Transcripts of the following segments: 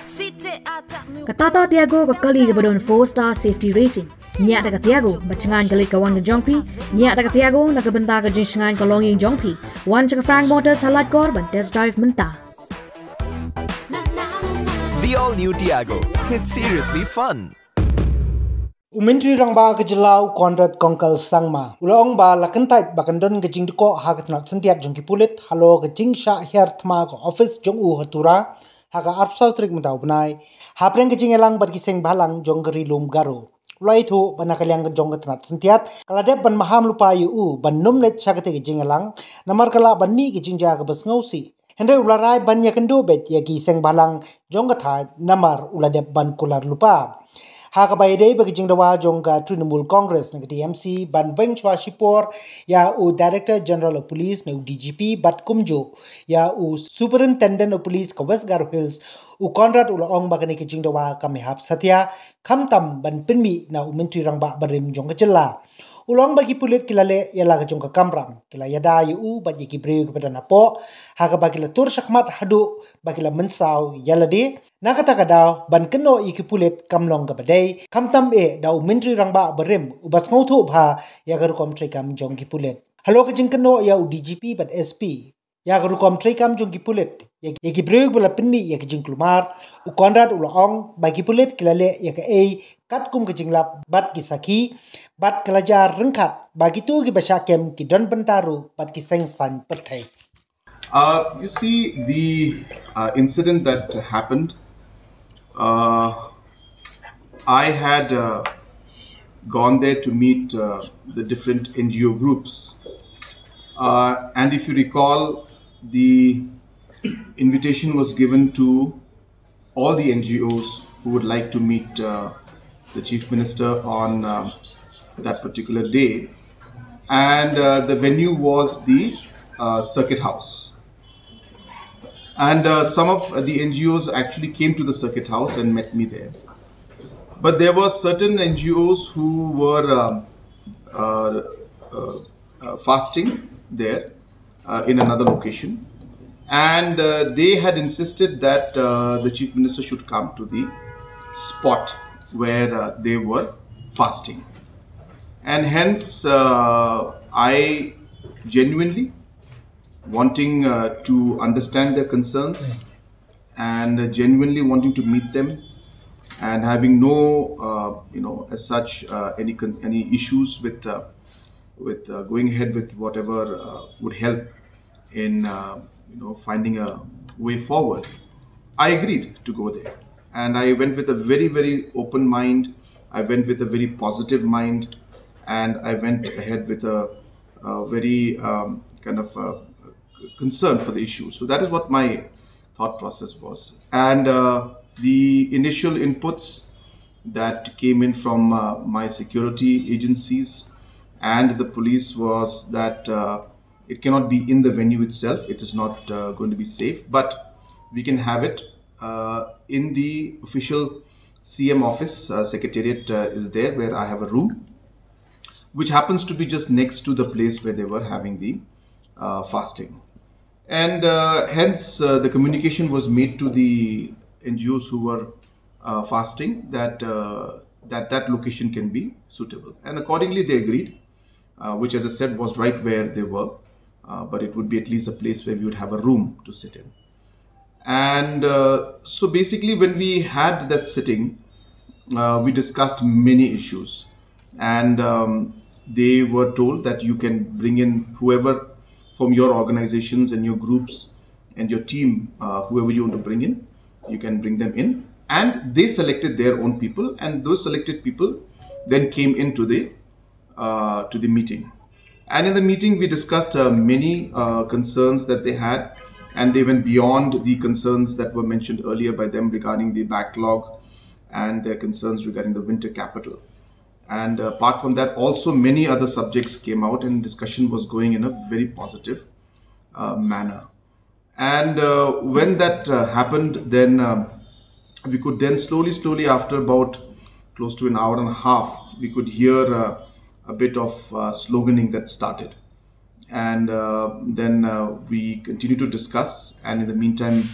Katata Tiago Kakali Gabadon 4-star safety rating. Niat Taka Tiago, Bachangan Galik Kawan Jongpi, Niat Taka Tiago, Nakabanta Jinshangan Kalongi Jongpi, one Chakafang Motors Halat Kor, but test drive Menta. The all-new Tiago. It's seriously fun. Umentri rangba ke Jylla Konrad Kongkal Sangma. Ulong ba lakentait bakandon ke Jingdko ha ke Tnat Syntiat jong kipulit halo ke Jingsha Hertma ke office jong Tura ha ke arpsau trik mentau benai. Hapdeng ke Jingïalang bat kiseng balang jong ke rilum garo. Leit banakalyang ke jong ke Tnat Syntiat kaladep ban maham lupa ban numlet syakete ke Jingïalang namar kala ban mi ke Jingja ke besngausi. Henry ularai ban yakendo bet ya kiseng balang jong ke tha namar uladep ban kular lupa. Hakabayday bagi jingdawa jongga Trinamool Congress ng TMC ban benchwa Shipor ya u Director General of Police ng DGP bat kumjo ya u Superintendent of Police ka West Garo Hills u Konrad ulaong bagani ke jingdawa kamihap satya kamtam ban pinmi na umentri rangba barim jongga Jylla. Ulong bagi pulit kilale yala ke jongga kamram kila yada yu bat yaki breu kepada napo haka bagi la tur syakmat hadu bagi la mensau yala di nakata kadaw ban keno iki pulit kamlong kabadai kamtam daw mentri rangba berim ubas ngautu bha ya garukom trekam jonggi pulit halo ke jing keno ya u DGP bat SP ya garukom trekam jonggi pulit yaki breu bala pinmi ya ke jing klumar u Konrad ulaong bagi pulit kilale ya ke katkum ke jinglap bat kisaki bat kelajar rengkat bagi tu ki basyakem ki don bentaru bat ki sengsan petai. You see the incident that happened. I had gone there to meet the different NGO groups, and if you recall, the invitation was given to all the NGOs who would like to meet the Chief Minister on that particular day, and the venue was the Circuit House. And some of the NGOs actually came to the Circuit House and met me there. But there were certain NGOs who were fasting there in another location, and they had insisted that the Chief Minister should come to the spot where they were fasting. And hence I genuinely wanting to understand their concerns and genuinely wanting to meet them and having no as such any issues with going ahead with whatever would help in finding a way forward, I agreed to go there. And I went with a very, very open mind. I went with a very positive mind, and I went ahead with a very concern for the issue. So that is what my thought process was. And the initial inputs that came in from my security agencies and the police was that it cannot be in the venue itself. It is not going to be safe, but we can have it in the official CM office. Secretariat is there, where I have a room, which happens to be just next to the place where they were having the fasting. And hence the communication was made to the NGOs who were fasting that that location can be suitable. And accordingly they agreed, which, as I said, was right where they were, but it would be at least a place where we would have a room to sit in. And so basically when we had that sitting, we discussed many issues, and they were told that you can bring in whoever from your organizations and your groups and your team, whoever you want to bring in, you can bring them in. And they selected their own people, and those selected people then came into the meeting. And in the meeting we discussed many concerns that they had, and they went beyond the concerns that were mentioned earlier by them regarding the backlog and their concerns regarding the winter capital. And apart from that, also many other subjects came out, and discussion was going in a very positive manner. And when that happened, then we could then slowly after about close to an hour and a half, we could hear a bit of sloganing that started. And then we continued to discuss, and in the meantime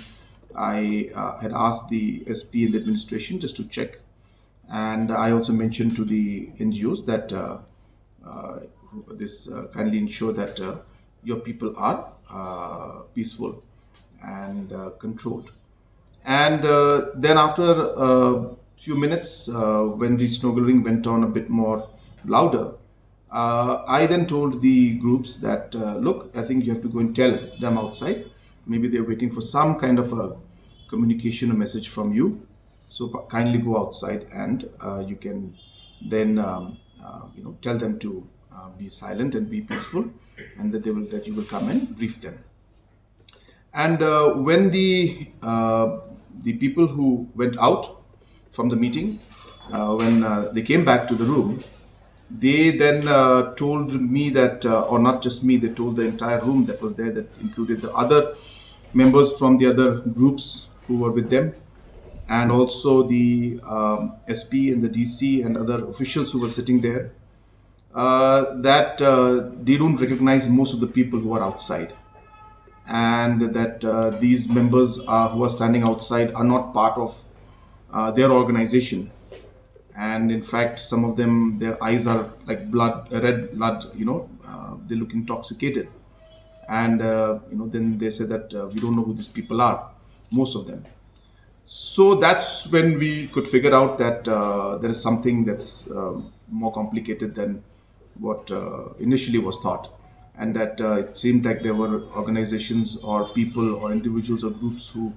I had asked the SP and the administration just to check, and I also mentioned to the NGOs that kindly ensure that your people are peaceful and controlled. And then after a few minutes, when the snoggering went on a bit more louder, I then told the groups that, look, I think you have to go and tell them outside. Maybe they're waiting for some kind of a communication or message from you. So kindly go outside, and you can then tell them to be silent and be peaceful, and that you will come and brief them. And when the people who went out from the meeting, when they came back to the room, they then told me that, or not just me, they told the entire room that was there, that included the other members from the other groups who were with them, and also the SP and the DC and other officials who were sitting there, that they don't recognize most of the people who are outside, and that these members who are standing outside are not part of their organization. And in fact, some of them, their eyes are like red blood, they look intoxicated. And then they say that we don't know who these people are, most of them. So that's when we could figure out that there is something that's more complicated than what initially was thought, and that it seemed like there were organizations or people or individuals or groups who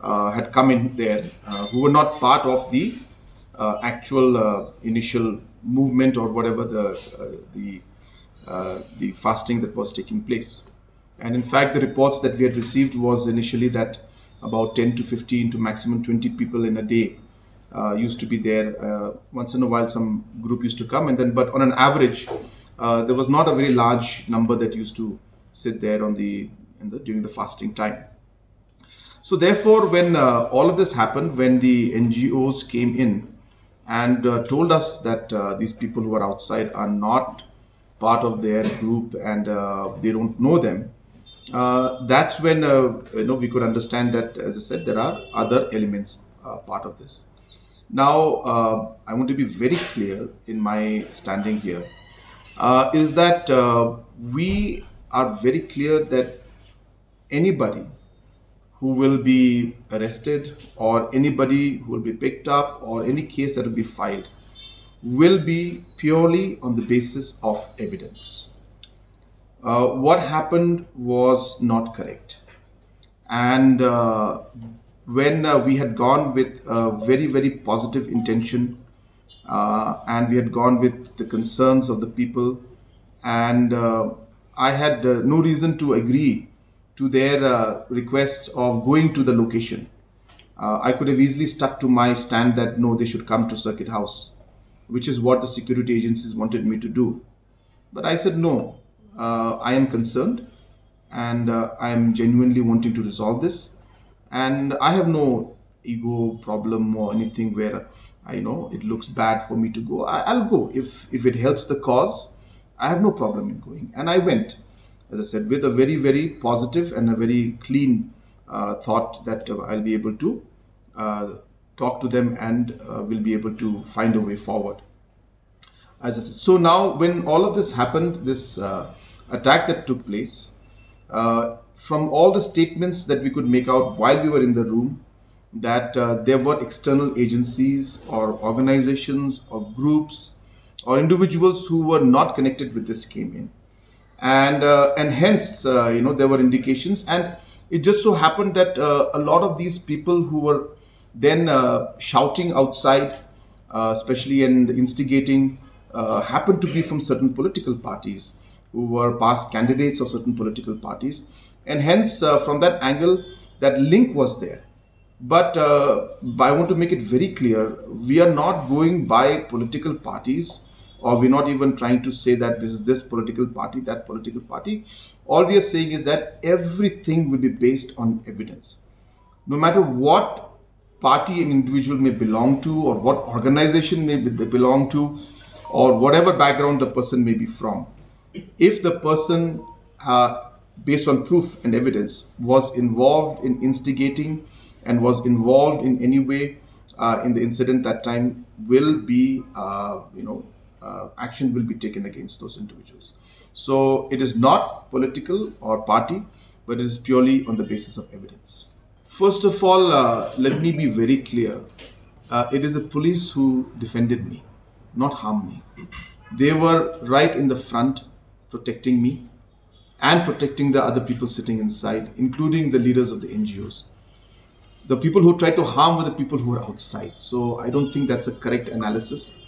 had come in there who were not part of the actual initial movement or whatever the fasting that was taking place. And in fact, the reports that we had received was initially that about 10 to 15 to maximum 20 people in a day used to be there. Once in a while, some group used to come, and then, but on an average, there was not a very large number that used to sit there during the fasting time. So therefore, when all of this happened, when the NGOs came in and told us that these people who are outside are not part of their group and they don't know them, that's when we could understand that, as I said, there are other elements part of this. Now, I want to be very clear in my standing here, is that we are very clear that anybody who will be arrested or anybody who will be picked up or any case that will be filed will be purely on the basis of evidence. What happened was not correct. And when we had gone with a very, very positive intention, and we had gone with the concerns of the people, and I had no reason to agree to their request of going to the location. I could have easily stuck to my stand that no, they should come to Circuit House, which is what the security agencies wanted me to do. But I said no, I am concerned, and I am genuinely wanting to resolve this, and I have no ego problem or anything where it looks bad for me to go. I'll go if it helps the cause. I have no problem in going, and I went, as I said, with a very, very positive and a very clean thought that I'll be able to talk to them and will be able to find a way forward. As I said, so now when all of this happened, this attack that took place, from all the statements that we could make out while we were in the room, that there were external agencies or organizations or groups or individuals who were not connected with this came in. And hence, there were indications, and it just so happened that a lot of these people who were then shouting outside, especially and instigating, happened to be from certain political parties who were past candidates of certain political parties, and hence from that angle, that link was there. But I want to make it very clear, we are not going by political parties, or we're not even trying to say that this is this political party, that political party. All we are saying is that everything will be based on evidence. No matter what party an individual may belong to, or what organization may belong to, or whatever background the person may be from, if the person, based on proof and evidence, was involved in instigating and was involved in any way in the incident that time will be, action will be taken against those individuals. So it is not political or party, but it is purely on the basis of evidence. First of all, let me be very clear. It is the police who defended me, not harmed me. They were right in the front protecting me and protecting the other people sitting inside, including the leaders of the NGOs. The people who tried to harm were the people who were outside. So I don't think that's a correct analysis.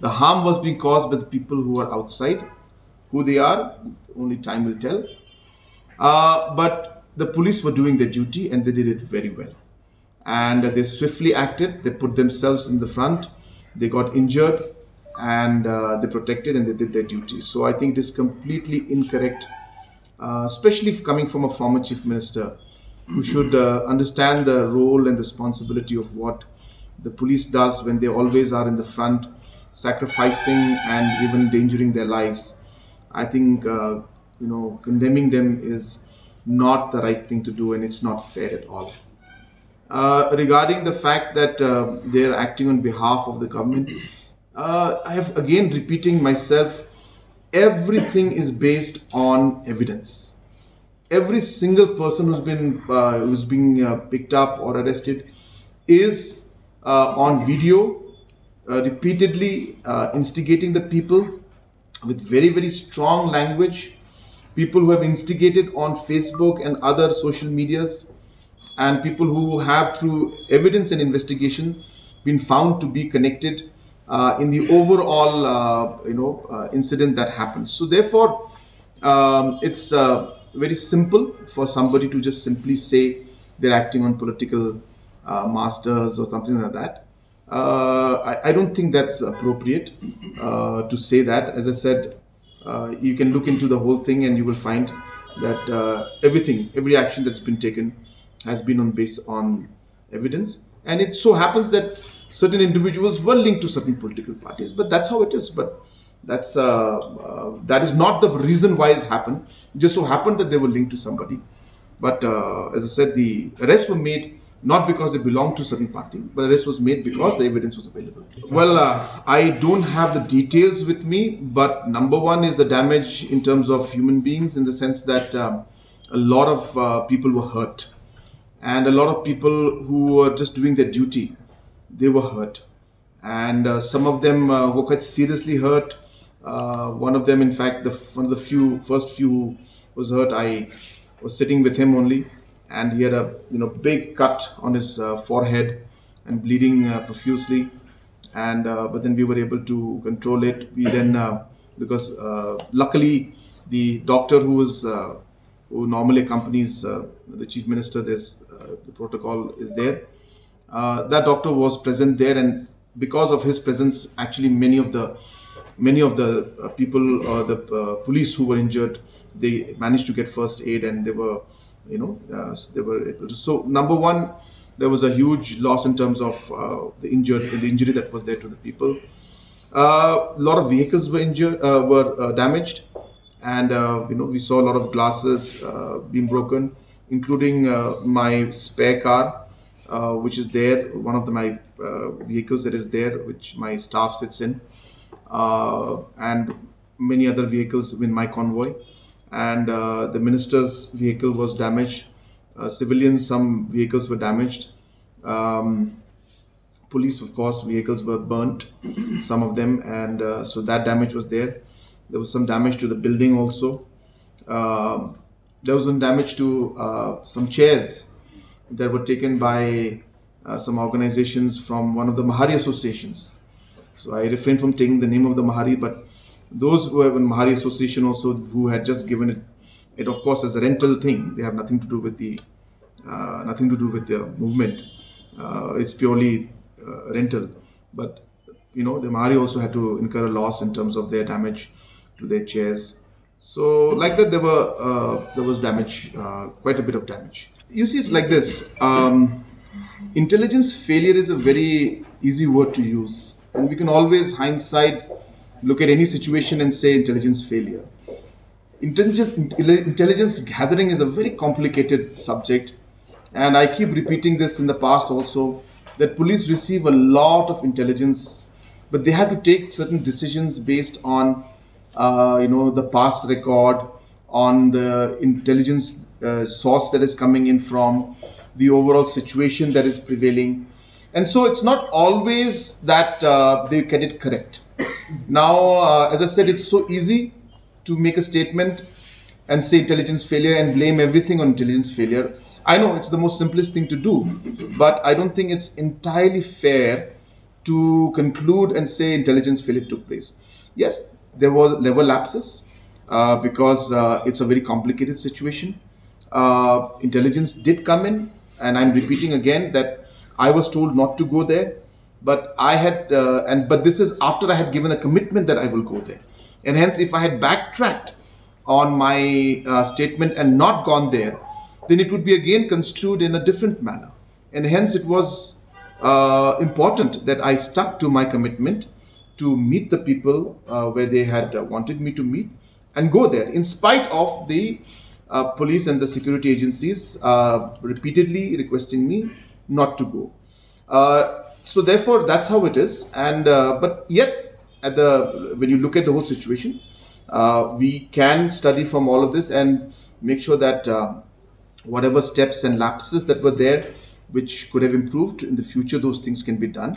The harm was being caused by the people who were outside. Who they are, only time will tell. But the police were doing their duty and they did it very well. And they swiftly acted. They put themselves in the front. They got injured and they protected and they did their duty. So I think it is completely incorrect, especially coming from a former chief minister who should understand the role and responsibility of what the police does when they always are in the front, sacrificing and even endangering their lives. I think condemning them is not the right thing to do, and it's not fair at all. Regarding the fact that they are acting on behalf of the government, I have again repeating myself, everything is based on evidence. Every single person who's being picked up or arrested is on video, repeatedly instigating the people with very, very strong language. People who have instigated on Facebook and other social medias, and people who have, through evidence and investigation, been found to be connected in the overall incident that happened. So therefore it's very simple for somebody to just simply say they're acting on political masters or something like that. I don't think that's appropriate to say that. As I said, you can look into the whole thing and you will find that every action that's been taken has been based on evidence. And it so happens that certain individuals were linked to certain political parties, but that's how it is. But that is not the reason why it happened. It just so happened that they were linked to somebody. But as I said, the arrests were made not because they belonged to a certain party, but the arrest was made because the evidence was available. Well, I don't have the details with me, but number one is the damage in terms of human beings, in the sense that a lot of people were hurt. And a lot of people who were just doing their duty, they were hurt. And some of them were quite seriously hurt. One of them, in fact, one of the first few was hurt. I was sitting with him only, and he had a big cut on his forehead and bleeding profusely. And but then we were able to control it. We then because luckily the doctor who normally accompanies the chief minister, the protocol is there. That doctor was present there, and because of his presence, actually many of the people, the police who were injured, they managed to get first aid, and they were able to. So number one, there was a huge loss in terms of the injury that was there to the people. A lot of vehicles were damaged, and we saw a lot of glasses being broken, including my spare car, which is there, one of my vehicles that is there, which my staff sits in, and many other vehicles in my convoy. And the minister's vehicle was damaged. Civilians, some vehicles were damaged. Police, of course, vehicles were burnt, some of them, and so that damage was there. There was some damage to the building also. There was some damage to some chairs that were taken by some organizations from one of the Mahari associations. So I refrain from taking the name of the Mahari, but those who have a Mahari association also, who had just given it of course as a rental thing. They have nothing to do with the movement. It's purely rental. But the Mahari also had to incur a loss in terms of their damage to their chairs. So like that, there was damage, quite a bit of damage. You see, it's like this. Intelligence failure is a very easy word to use, and we can always hindsight look at any situation and say intelligence failure. Intelligence gathering is a very complicated subject, and I keep repeating this in the past also, that police receive a lot of intelligence, but they have to take certain decisions based on the past record, on the intelligence source that is coming in from, the overall situation that is prevailing. And so it's not always that they get it correct. Now, as I said, it's so easy to make a statement and say intelligence failure and blame everything on intelligence failure. I know it's the most simplest thing to do, but I don't think it's entirely fair to conclude and say intelligence failure took place. Yes, there were lapses because it's a very complicated situation. Intelligence did come in, and I'm repeating again that I was told not to go there, but I had, but this is after I had given a commitment that I will go there. And hence, if I had backtracked on my statement and not gone there, then it would be again construed in a different manner. And hence, it was important that I stuck to my commitment to meet the people where they had wanted me to meet and go there, in spite of the police and the security agencies repeatedly requesting me not to go. So therefore, that's how it is. And but yet, when you look at the whole situation, we can study from all of this and make sure that whatever steps and lapses that were there, which could have improved in the future, those things can be done.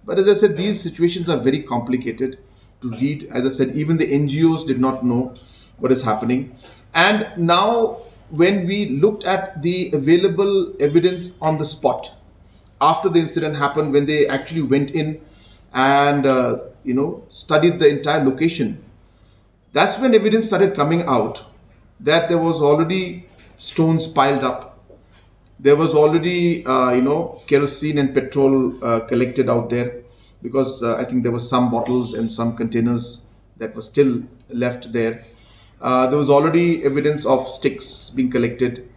But as I said, these situations are very complicated to read. As I said, even the NGOs did not know what is happening. And now, when we looked at the available evidence on the spot, after the incident happened, when they actually went in and studied the entire location, that's when evidence started coming out that there was already stones piled up. There was already, kerosene and petrol collected out there, because I think there were some bottles and some containers that were still left there. There was already evidence of sticks being collected.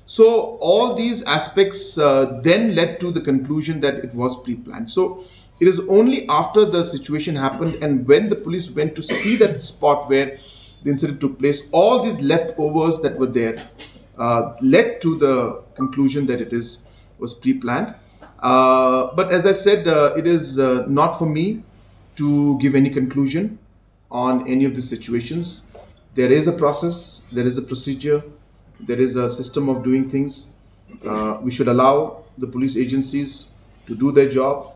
So all these aspects then led to the conclusion that it was pre-planned. So it is only after the situation happened and when the police went to see that spot where the incident took place, all these leftovers that were there led to the conclusion that it was pre-planned. But as I said, it is not for me to give any conclusion on any of the situations. There is a process, there is a procedure, there is a system of doing things. We should allow the police agencies to do their job,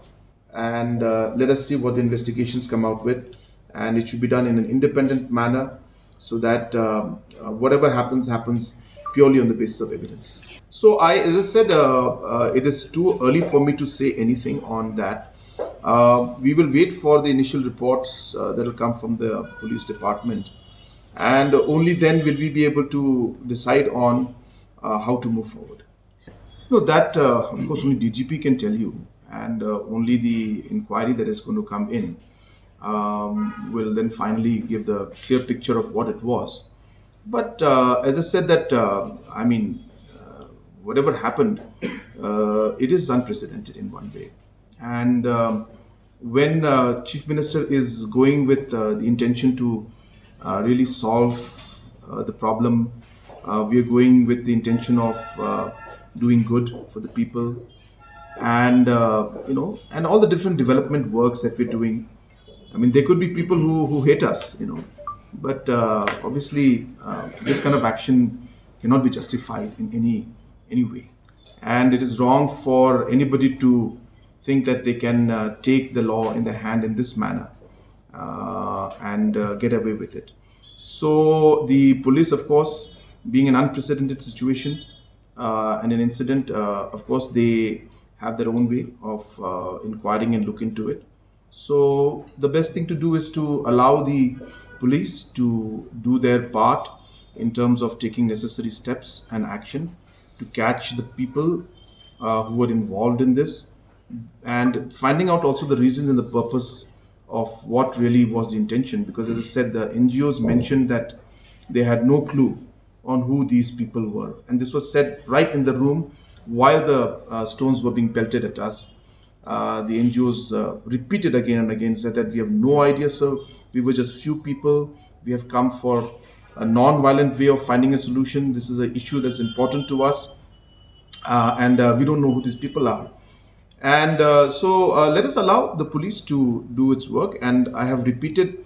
and let us see what the investigations come out with. And it should be done in an independent manner, so that whatever happens purely on the basis of evidence. So as I said, it is too early for me to say anything on that. We will wait for the initial reports that will come from the police department, and only then will we be able to decide on how to move forward. No, that of course only DGP can tell you, and only the inquiry that is going to come in will then finally give the clear picture of what it was. But as I said, that whatever happened, it is unprecedented in one way. And when Chief Minister is going with the intention to really solve the problem, we are going with the intention of doing good for the people, and and all the different development works that we're doing. I mean, there could be people who hate us, but obviously this kind of action cannot be justified in any way, and it is wrong for anybody to think that they can take the law in their hand in this manner and get away with it. So the police, of course, being an unprecedented situation and an incident, of course they have their own way of inquiring and look into it. So the best thing to do is to allow the police to do their part in terms of taking necessary steps and action to catch the people who were involved in this, and finding out also the reasons and the purpose of what really was the intention. Because as I said, the NGOs mentioned that they had no clue on who these people were, and this was said right in the room while the stones were being pelted at us. The NGOs repeated again and again, said that we have no idea, sir. We were just few people. We have come for a non-violent way of finding a solution. This is an issue that's important to us. and we don't know who these people are. And so let us allow the police to do its work. And I have repeated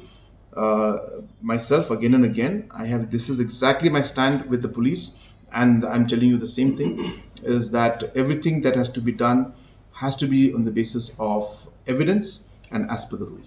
myself again and again. This is exactly my stand with the police, and I'm telling you the same thing, is that everything that has to be done has to be on the basis of evidence and as per the rule.